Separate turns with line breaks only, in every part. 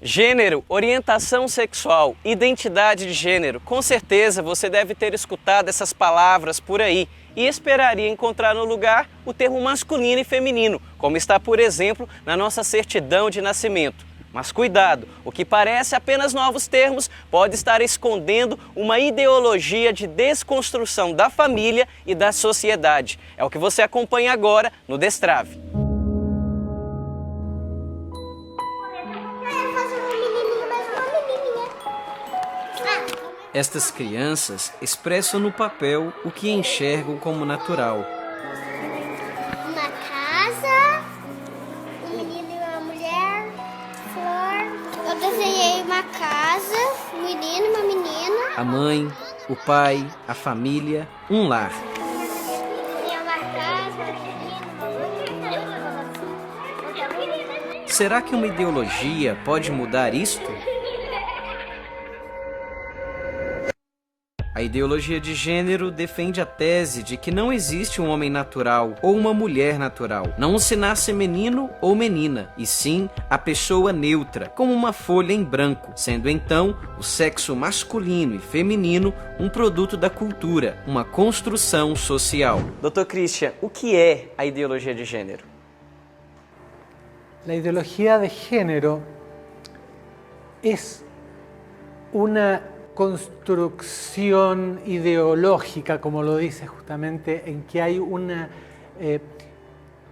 Gênero, orientação sexual, identidade de gênero. Com certeza você deve ter escutado essas palavras por aí e esperaria encontrar no lugar o termo masculino e feminino, como está, por exemplo, na nossa certidão de nascimento. Mas cuidado, o que parece apenas novos termos pode estar escondendo uma ideologia de desconstrução da família e da sociedade. É o que você acompanha agora no Destrave. Estas crianças expressam no papel o que enxergam como natural.
Uma casa, um menino e uma mulher, flor. Eu desenhei uma casa, um menino e uma menina.
A mãe, o pai, a família, um lar.
E uma casa, um menino.
Será que uma ideologia pode mudar isto? A ideologia de gênero defende a tese de que não existe um homem natural ou uma mulher natural. Não se nasce menino ou menina, e sim a pessoa neutra, como uma folha em branco, sendo então o sexo masculino e feminino um produto da cultura, uma construção social. Dr. Christian, o que é a ideologia de gênero?
La ideología de género es una construcción ideológica, como lo dice justamente, en que hay una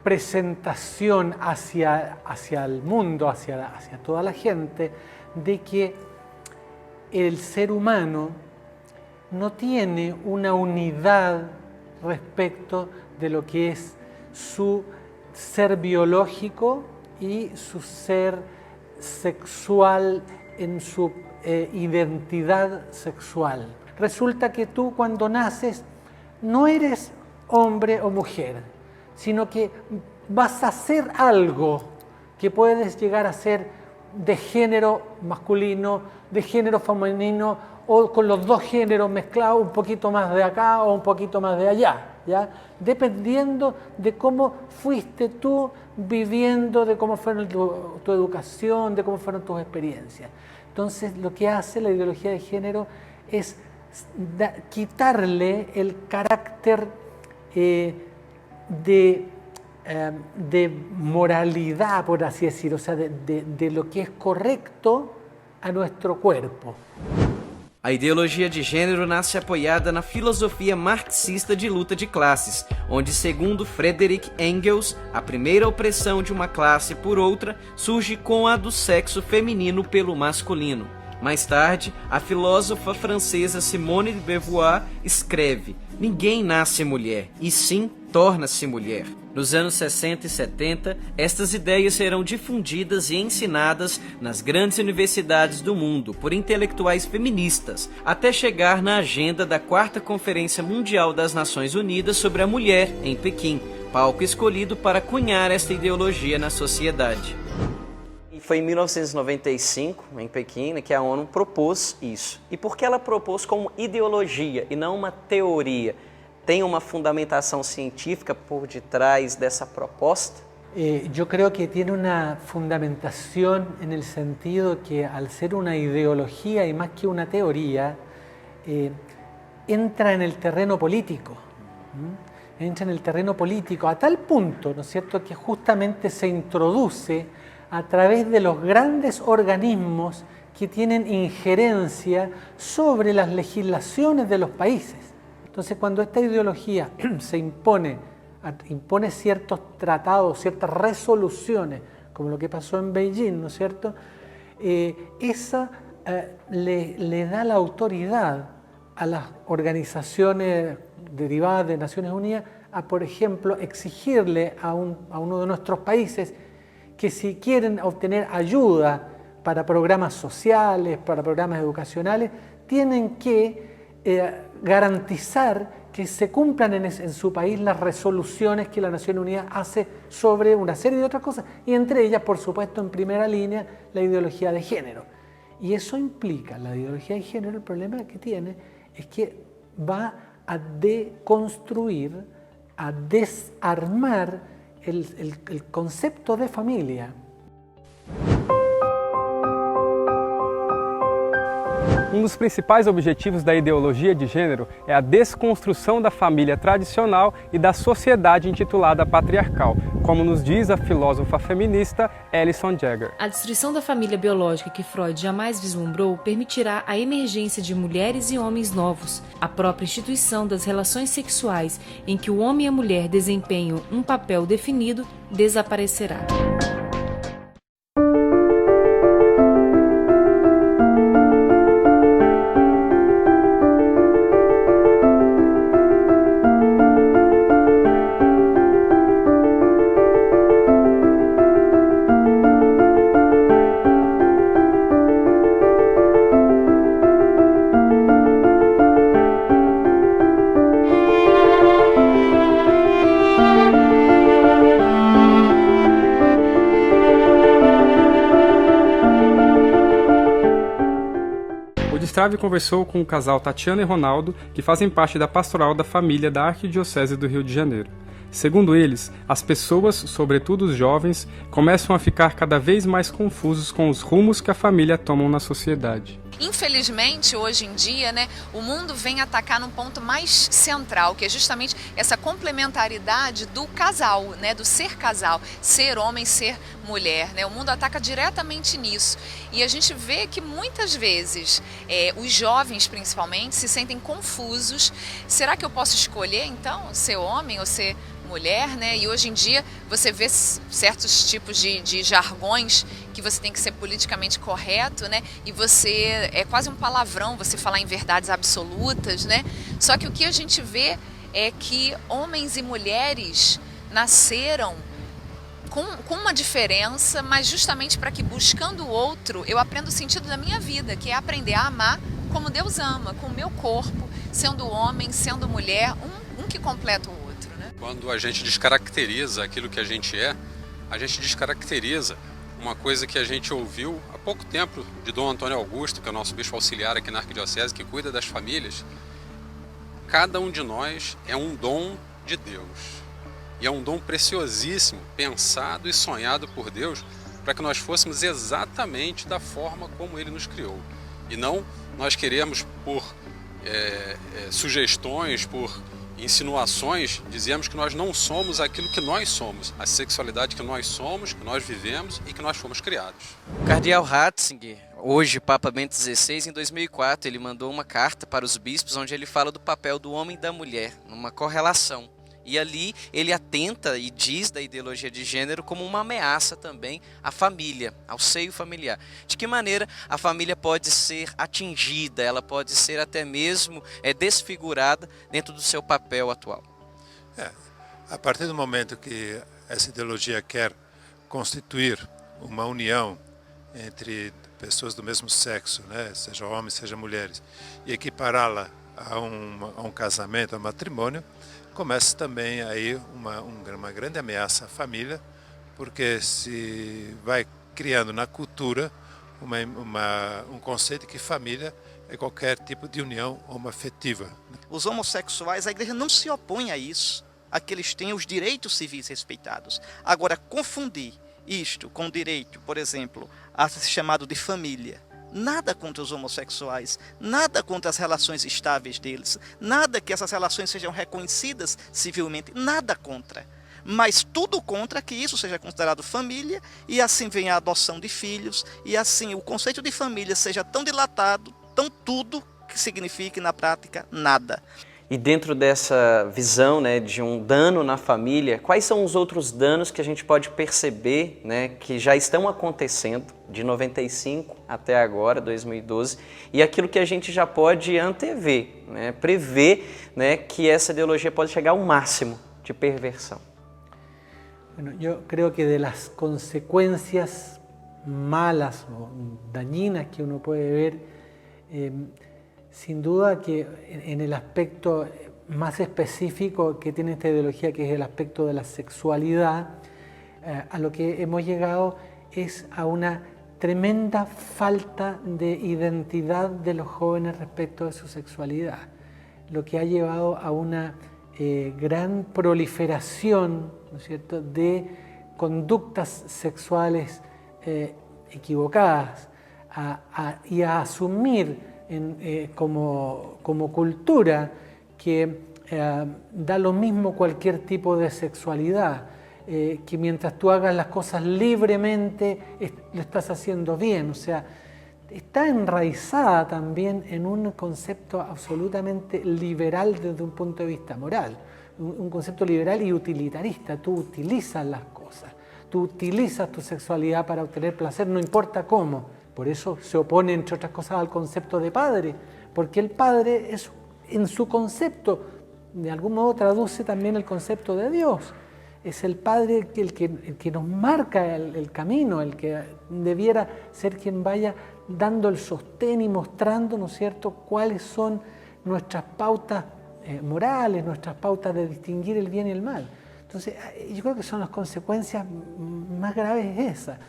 presentación hacia el mundo, hacia toda la gente, de que el ser humano no tiene una unidad respecto de lo que es su ser biológico y su ser sexual en su identidad sexual. Resulta que tú cuando naces no eres hombre o mujer, sino que vas a ser algo que puedes llegar a ser de género masculino, de género femenino o con los dos géneros mezclados, un poquito más de acá o un poquito más de allá, ¿ya? Dependiendo de cómo fuiste tú viviendo, de cómo fue tu educación, de cómo fueron tus experiencias. Entonces, lo que hace la ideología de género es quitarle el carácter de moralidad, por así decirlo, o sea, de lo que es correcto a nuestro cuerpo.
A ideologia de gênero nasce apoiada na filosofia marxista de luta de classes, onde, segundo Friedrich Engels, a primeira opressão de uma classe por outra surge com a do sexo feminino pelo masculino. Mais tarde, a filósofa francesa Simone de Beauvoir escreve: "Ninguém nasce mulher, e sim torna-se mulher." Nos anos 60 e 70, estas ideias serão difundidas e ensinadas nas grandes universidades do mundo por intelectuais feministas, até chegar na agenda da 4ª Conferência Mundial das Nações Unidas sobre a Mulher, em Pequim, palco escolhido para cunhar esta ideologia na sociedade. E foi em 1995, em Pequim, que a ONU propôs isso. E por que ela propôs como ideologia e não uma teoria? ¿Tem uma fundamentação científica por detrás dessa proposta?
Yo creo que tiene una fundamentación en el sentido que al ser una ideología y más que una teoría, entra en el terreno político. Entra en el terreno político a tal punto, ¿no es cierto?, que justamente se introduce a través de los grandes organismos que tienen injerencia sobre las legislaciones de los países. Entonces, cuando esta ideología se impone ciertos tratados, ciertas resoluciones, como lo que pasó en Beijing, ¿no es cierto?, esa le da la autoridad a las organizaciones derivadas de Naciones Unidas a, por ejemplo, exigirle a uno de nuestros países que si quieren obtener ayuda para programas sociales, para programas educacionales, tienen que garantizar que se cumplan en su país las resoluciones que la Nación Unida hace sobre una serie de otras cosas, y entre ellas, por supuesto, en primera línea, la ideología de género. Y eso implica, la ideología de género, el problema que tiene es que va a deconstruir, a desarmar el concepto de familia.
Um dos principais objetivos da ideologia de gênero é a desconstrução da família tradicional e da sociedade intitulada patriarcal, como nos diz a filósofa feminista Alison Jagger.
A destruição da família biológica que Freud jamais vislumbrou permitirá a emergência de mulheres e homens novos. A própria instituição das relações sexuais, em que o homem e a mulher desempenham um papel definido, desaparecerá.
Strave conversou com o casal Tatiana e Ronaldo, que fazem parte da pastoral da família da Arquidiocese do Rio de Janeiro. Segundo eles, as pessoas, sobretudo os jovens, começam a ficar cada vez mais confusos com os rumos que a família toma na sociedade.
Infelizmente, hoje em dia, o mundo vem atacar num ponto mais central, que é justamente essa complementaridade do casal, do ser casal, ser homem, ser mulher. O mundo ataca diretamente nisso. E a gente vê que muitas vezes os jovens, principalmente, se sentem confusos. Será que eu posso escolher, então, ser homem ou ser mulher, E hoje em dia você vê certos tipos de jargões que você tem que ser politicamente correto, E você é quase um palavrão você falar em verdades absolutas, Só que o que a gente vê é que homens e mulheres nasceram com uma diferença, mas justamente para que, buscando o outro, eu aprendo o sentido da minha vida, que é aprender a amar como Deus ama, com o meu corpo, sendo homem, sendo mulher, um que completa o outro.
Quando a gente descaracteriza aquilo que a gente descaracteriza uma coisa que a gente ouviu há pouco tempo de Dom Antônio Augusto, que é o nosso bispo auxiliar aqui na Arquidiocese, que cuida das famílias. Cada um de nós é um dom de Deus. E é um dom preciosíssimo, pensado e sonhado por Deus, para que nós fôssemos exatamente da forma como Ele nos criou. E não nós queremos, por sugestões, por insinuações, dizemos que nós não somos aquilo que nós somos, a sexualidade que nós somos, que nós vivemos e que nós fomos criados.
O cardeal Ratzinger, hoje Papa Bento XVI, em 2004, ele mandou uma carta para os bispos onde ele fala do papel do homem e da mulher, numa correlação. E ali ele atenta e diz da ideologia de gênero como uma ameaça também à família, ao seio familiar. De que maneira a família pode ser atingida, ela pode ser até mesmo desfigurada dentro do seu papel atual?
A partir do momento que essa ideologia quer constituir uma união entre pessoas do mesmo sexo, seja homens, seja mulheres, e equipará-la a um casamento, a um matrimônio, começa também aí uma grande ameaça à família, porque se vai criando na cultura um conceito de que família é qualquer tipo de união homoafetiva.
Os homossexuais, a igreja não se opõe a isso, a que eles tenham os direitos civis respeitados. Agora, confundir isto com o direito, por exemplo, a ser chamado de família, nada contra os homossexuais, nada contra as relações estáveis deles, nada que essas relações sejam reconhecidas civilmente, nada contra. Mas tudo contra que isso seja considerado família e assim vem a adoção de filhos e assim o conceito de família seja tão dilatado, tão tudo que signifique na prática nada.
E dentro dessa visão de um dano na família, quais são os outros danos que a gente pode perceber que já estão acontecendo de 95 até agora, 2012, e aquilo que a gente já pode antever, prever que essa ideologia pode chegar ao máximo de perversão?
Bueno, yo creo que de las consecuencias malas o dañinas que uno puede ver, sin duda que en el aspecto más específico que tiene esta ideología, que es el aspecto de la sexualidad, a lo que hemos llegado es a una tremenda falta de identidad de los jóvenes respecto de su sexualidad, lo que ha llevado a una gran proliferación, ¿no es cierto?, de conductas sexuales equivocadas y a asumir como cultura que da lo mismo cualquier tipo de sexualidad, que mientras tú hagas las cosas libremente lo estás haciendo bien. O sea, está enraizada también en un concepto absolutamente liberal desde un punto de vista moral, un concepto liberal y utilitarista. Tú utilizas las cosas, tú utilizas tu sexualidad para obtener placer, no importa cómo. Por eso se opone, entre otras cosas, al concepto de padre, porque el padre es, en su concepto, de algún modo traduce también el concepto de Dios. Es el padre el que nos marca el camino, el que debiera ser quien vaya dando el sostén y mostrando, ¿no es cierto?, cuáles son nuestras pautas morales, nuestras pautas de distinguir el bien y el mal. Entonces, yo creo que son las consecuencias más graves esas.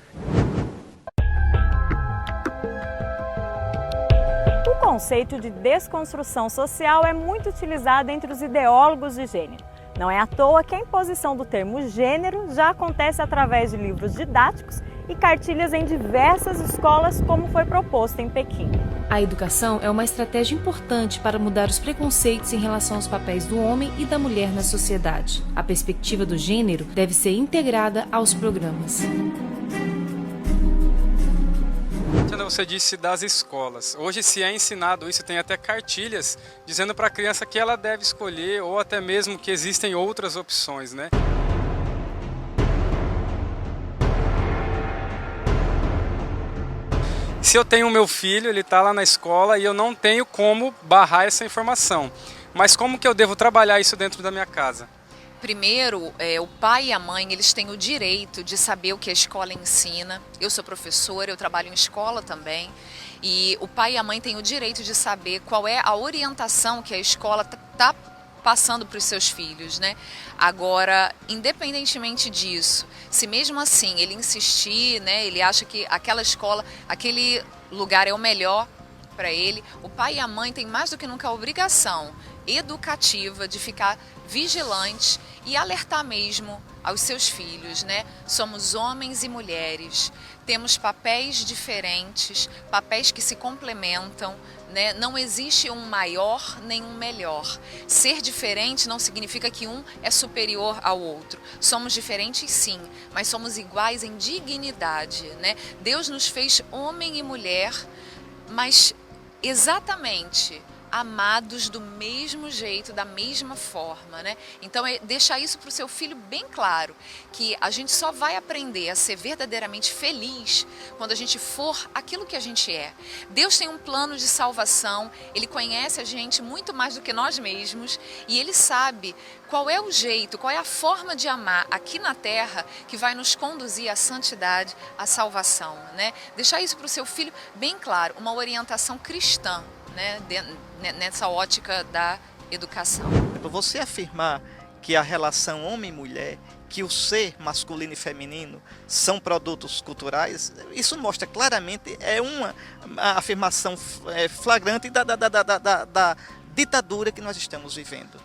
O conceito de desconstrução social é muito utilizado entre os ideólogos de gênero. Não é à toa que a imposição do termo gênero já acontece através de livros didáticos e cartilhas em diversas escolas, como foi proposto em Pequim.
A educação é uma estratégia importante para mudar os preconceitos em relação aos papéis do homem e da mulher na sociedade. A perspectiva do gênero deve ser integrada aos programas.
Você disse das escolas. Hoje se é ensinado isso, tem até cartilhas dizendo para a criança que ela deve escolher ou até mesmo que existem outras opções, né? Se eu tenho meu filho, ele está lá na escola e eu não tenho como barrar essa informação. Mas como que eu devo trabalhar isso dentro da minha casa?
Primeiro, o pai e a mãe, eles têm o direito de saber o que a escola ensina. Eu sou professora, eu trabalho em escola também. E o pai e a mãe têm o direito de saber qual é a orientação que a escola está passando para os seus filhos, né? Agora, independentemente disso, se mesmo assim ele insistir, né, ele acha que aquela escola, aquele lugar é o melhor para ele, o pai e a mãe têm mais do que nunca a obrigação educativa de ficar vigilantes e alertar mesmo aos seus filhos, né? Somos homens e mulheres, temos papéis diferentes, papéis que se complementam, né? Não existe um maior nem um melhor. Ser diferente não significa que um é superior ao outro. Somos diferentes sim, mas somos iguais em dignidade, né? Deus nos fez homem e mulher, mas exatamente amados do mesmo jeito, da mesma forma, né? Então, deixar isso para o seu filho bem claro, que a gente só vai aprender a ser verdadeiramente feliz quando a gente for aquilo que a gente é. Deus tem um plano de salvação, Ele conhece a gente muito mais do que nós mesmos e Ele sabe qual é o jeito, qual é a forma de amar aqui na Terra que vai nos conduzir à santidade, à salvação, né? Deixar isso para o seu filho bem claro, uma orientação cristã, né, nessa ótica da educação.
Você afirmar que a relação homem e mulher, que o ser masculino e feminino são produtos culturais, isso mostra claramente, é uma afirmação flagrante da ditadura que nós estamos vivendo.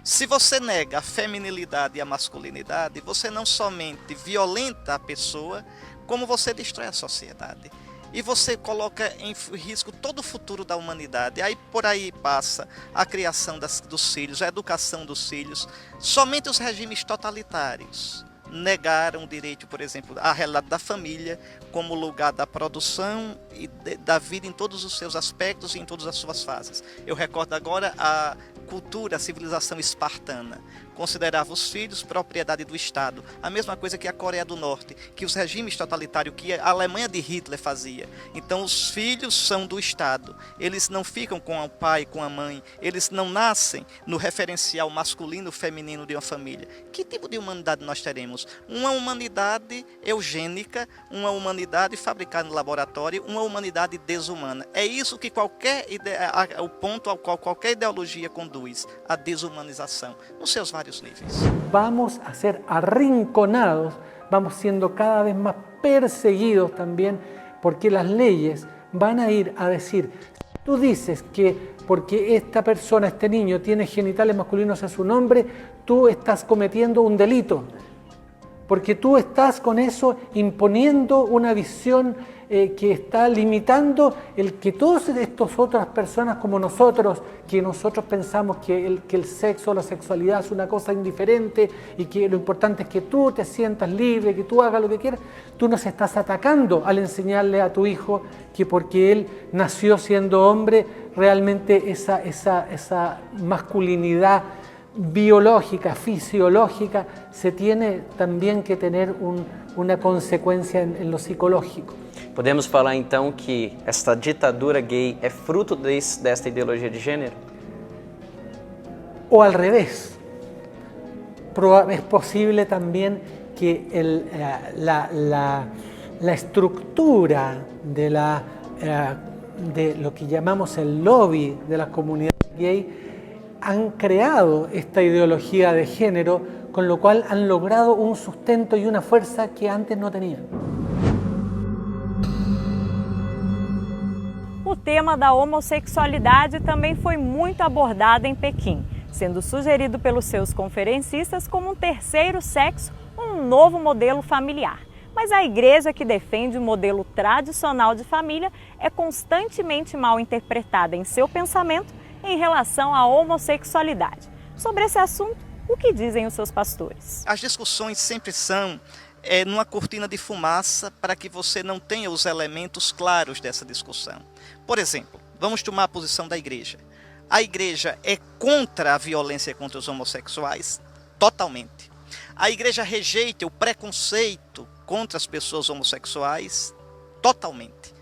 Se você nega a feminilidade e a masculinidade, você não somente violenta a pessoa, como você destrói a sociedade. E você coloca em risco todo o futuro da humanidade. Aí por aí passa a criação dos filhos, a educação dos filhos. Somente os regimes totalitários negaram o direito, por exemplo, à realidade da família como lugar da produção e da vida em todos os seus aspectos e em todas as suas fases. Eu recordo agora a cultura, a civilização espartana. Considerava os filhos propriedade do Estado. A mesma coisa que a Coreia do Norte, que os regimes totalitários que a Alemanha de Hitler fazia. Então os filhos são do Estado. Eles não ficam com o pai, com a mãe. Eles não nascem no referencial masculino, feminino de uma família. Que tipo de humanidade nós teremos? Uma humanidade eugênica, uma humanidade fabricada no laboratório, uma humanidade desumana. É isso que o ponto ao qual qualquer ideologia conduz, a desumanização, nos seus vários níveis.
Vamos a ser arrinconados, vamos siendo cada vez más perseguidos también, porque las leyes van a ir a decir, tú dices que porque esta persona, este niño, tiene genitales masculinos a su nombre, tú estás cometiendo un delito. porque tú estás con eso imponiendo una visión que está limitando el que todas estas otras personas como nosotros, que nosotros pensamos que el sexo o la sexualidad es una cosa indiferente y que lo importante es que tú te sientas libre, que tú hagas lo que quieras, tú nos estás atacando al enseñarle a tu hijo que porque él nació siendo hombre, realmente esa masculinidad biológica, fisiológica, se tiene también que tener una consecuencia en lo psicológico.
Podemos falar então que esta ditadura gay é fruto desta ideologia de gênero?
O al revés, es posible también que la estructura de lo que llamamos el lobby de las comunidades gay han creado esta ideología de género, con lo cual han logrado un sustento y una fuerza que antes no tenían.
O tema da homossexualidade também foi muito abordado em Pequim, sendo sugerido pelos seus conferencistas como um terceiro sexo ou um novo modelo familiar. Mas a igreja, que defende o modelo tradicional de família, é constantemente mal interpretada em seu pensamento em relação à homossexualidade. Sobre esse assunto, o que dizem os seus pastores?
As discussões sempre são numa cortina de fumaça para que você não tenha os elementos claros dessa discussão. Por exemplo, vamos tomar a posição da igreja. A igreja é contra a violência contra os homossexuais? Totalmente. A igreja rejeita o preconceito contra as pessoas homossexuais? Totalmente.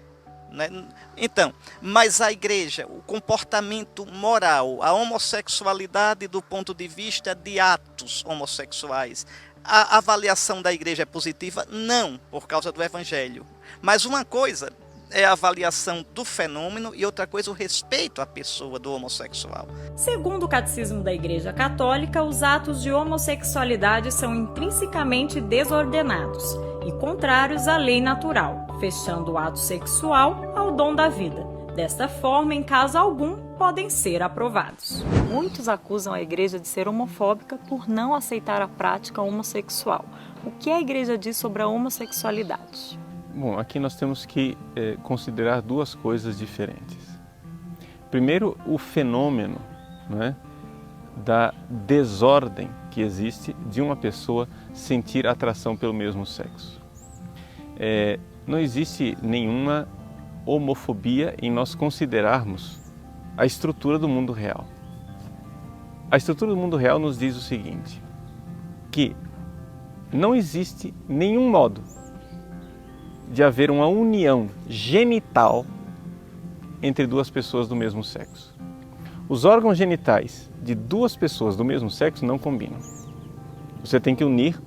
Então, mas a igreja, o comportamento moral, a homossexualidade do ponto de vista de atos homossexuais, a avaliação da igreja é positiva? Não, por causa do evangelho. Mas uma coisa é a avaliação do fenômeno e outra coisa o respeito à pessoa do homossexual.
Segundo o Catecismo da Igreja Católica, os atos de homossexualidade são intrinsecamente desordenados e contrários à lei natural, fechando o ato sexual ao dom da vida. Desta forma, em caso algum, podem ser aprovados. Muitos acusam a igreja de ser homofóbica por não aceitar a prática homossexual. O que a igreja diz sobre a homossexualidade?
Bom, aqui nós temos que considerar duas coisas diferentes. Primeiro, o fenômeno, né, da desordem que existe de uma pessoa sentir atração pelo mesmo sexo. Não existe nenhuma homofobia em nós considerarmos a estrutura do mundo real. A estrutura do mundo real nos diz o seguinte, que não existe nenhum modo de haver uma união genital entre duas pessoas do mesmo sexo. Os órgãos genitais de duas pessoas do mesmo sexo não combinam. Você tem que unir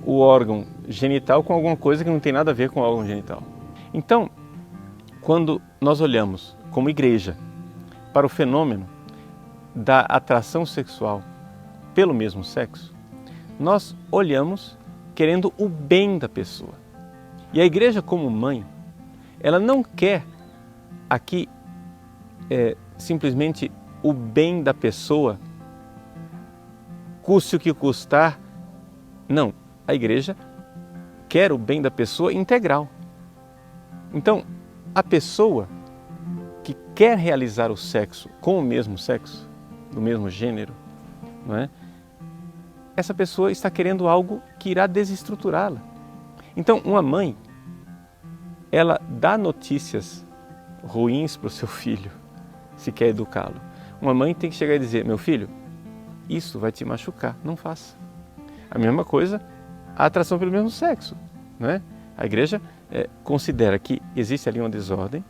o órgão genital com alguma coisa que não tem nada a ver com o órgão genital. Então, quando nós olhamos como igreja para o fenômeno da atração sexual pelo mesmo sexo, nós olhamos querendo o bem da pessoa. E a igreja, como mãe, ela não quer aqui simplesmente o bem da pessoa, custe o que custar. Não, a igreja quer o bem da pessoa integral. Então, a pessoa que quer realizar o sexo com o mesmo sexo, do mesmo gênero, não é? Essa pessoa está querendo algo que irá desestruturá-la. Então, uma mãe, ela dá notícias ruins para o seu filho, se quer educá-lo. Uma mãe tem que chegar e dizer, meu filho, isso vai te machucar, não faça. A mesma coisa, a atração pelo mesmo sexo, não é? A igreja considera que existe ali uma desordem.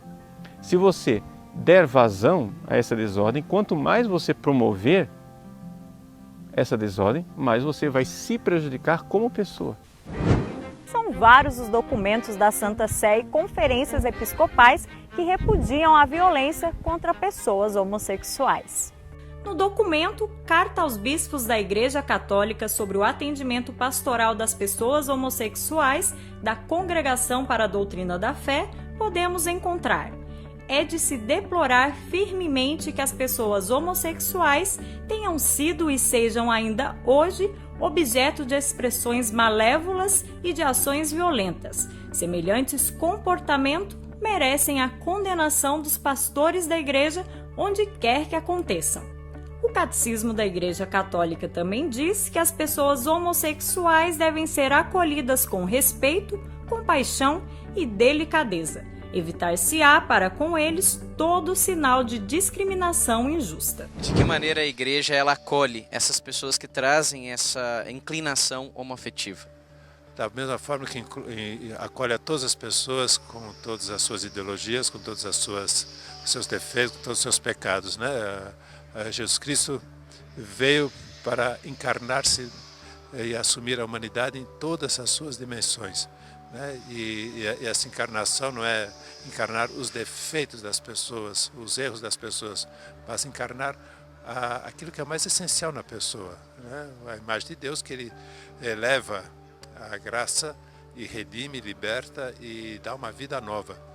Se você der vazão a essa desordem, quanto mais você promover essa desordem, mais você vai se prejudicar como pessoa.
São vários os documentos da Santa Sé e conferências episcopais que repudiam a violência contra pessoas homossexuais. No documento Carta aos Bispos da Igreja Católica sobre o atendimento pastoral das pessoas homossexuais da Congregação para a Doutrina da Fé, podemos encontrar: é de se deplorar firmemente que as pessoas homossexuais tenham sido e sejam ainda hoje objeto de expressões malévolas e de ações violentas. Semelhantes comportamentos merecem a condenação dos pastores da Igreja onde quer que aconteçam. O Catecismo da Igreja Católica também diz que as pessoas homossexuais devem ser acolhidas com respeito, compaixão e delicadeza. Evitar-se-á para com eles todo sinal de discriminação injusta.
De que maneira a igreja ela acolhe essas pessoas que trazem essa inclinação homoafetiva?
Da mesma forma que acolhe a todas as pessoas com todas as suas ideologias, com todos os seus defeitos, com todos os seus pecados, né? Jesus Cristo veio para encarnar-se e assumir a humanidade em todas as suas dimensões. Né? E essa encarnação não é encarnar os defeitos das pessoas, os erros das pessoas, mas encarnar aquilo que é mais essencial na pessoa, né? A imagem de Deus que Ele eleva a graça e redime, liberta e dá uma vida nova.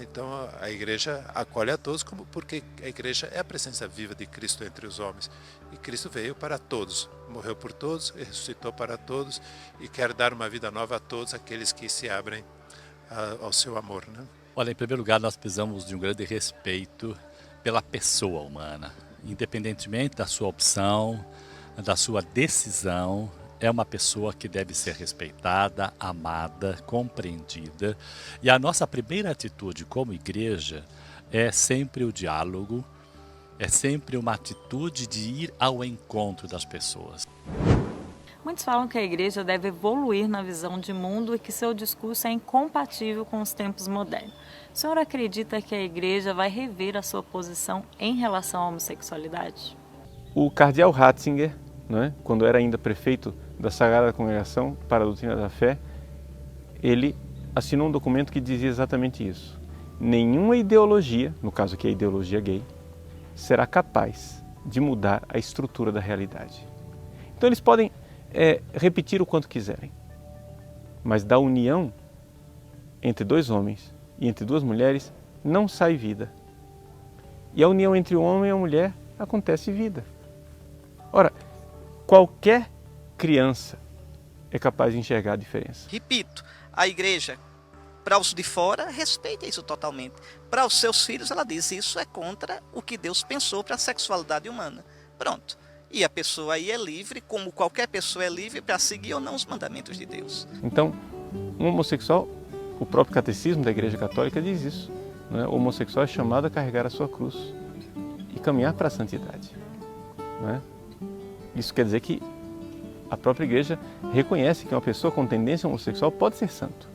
Então a igreja acolhe a todos porque a igreja é a presença viva de Cristo entre os homens. E Cristo veio para todos, morreu por todos, ressuscitou para todos e quer dar uma vida nova a todos aqueles que se abrem ao seu amor. Né?
Olha, em primeiro lugar, nós precisamos de um grande respeito pela pessoa humana, independentemente da sua opção, da sua decisão. É uma pessoa que deve ser respeitada, amada, compreendida. E a nossa primeira atitude como igreja é sempre o diálogo, é sempre uma atitude de ir ao encontro das pessoas.
Muitos falam que a igreja deve evoluir na visão de mundo e que seu discurso é incompatível com os tempos modernos. O senhor acredita que a igreja vai rever a sua posição em relação à homossexualidade?
O cardeal Ratzinger, né, quando era ainda prefeito da Sagrada Congregação para a Doutrina da Fé, ele assinou um documento que dizia exatamente isso. Nenhuma ideologia, no caso aqui a ideologia gay, será capaz de mudar a estrutura da realidade. Então eles podem repetir o quanto quiserem, mas da união entre dois homens e entre duas mulheres não sai vida. E a união entre o homem e a mulher acontece vida. Ora, qualquer criança é capaz de enxergar a diferença.
Repito, a igreja, para os de fora, respeita isso totalmente. Para os seus filhos, ela diz, isso é contra o que Deus pensou para a sexualidade humana. Pronto. E a pessoa aí é livre, como qualquer pessoa é livre para seguir ou não os mandamentos de Deus.
Então, um homossexual, o próprio catecismo da Igreja Católica diz isso, né? O homossexual é chamado a carregar a sua cruz e caminhar para a santidade. Né? Isso quer dizer que a própria igreja reconhece que uma pessoa com tendência homossexual pode ser santo.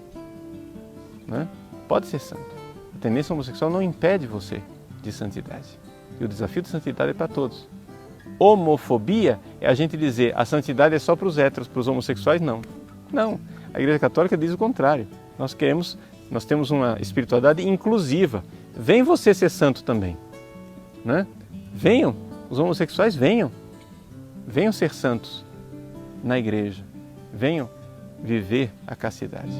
Né? Pode ser santo. A tendência homossexual não impede você de santidade. E o desafio de santidade é para todos. Homofobia é a gente dizer a santidade é só para os héteros, para os homossexuais não. Não, a Igreja Católica diz o contrário. Nós temos uma espiritualidade inclusiva. Vem você ser santo também. Né? Venham, os homossexuais venham ser santos na igreja, venham viver a castidade.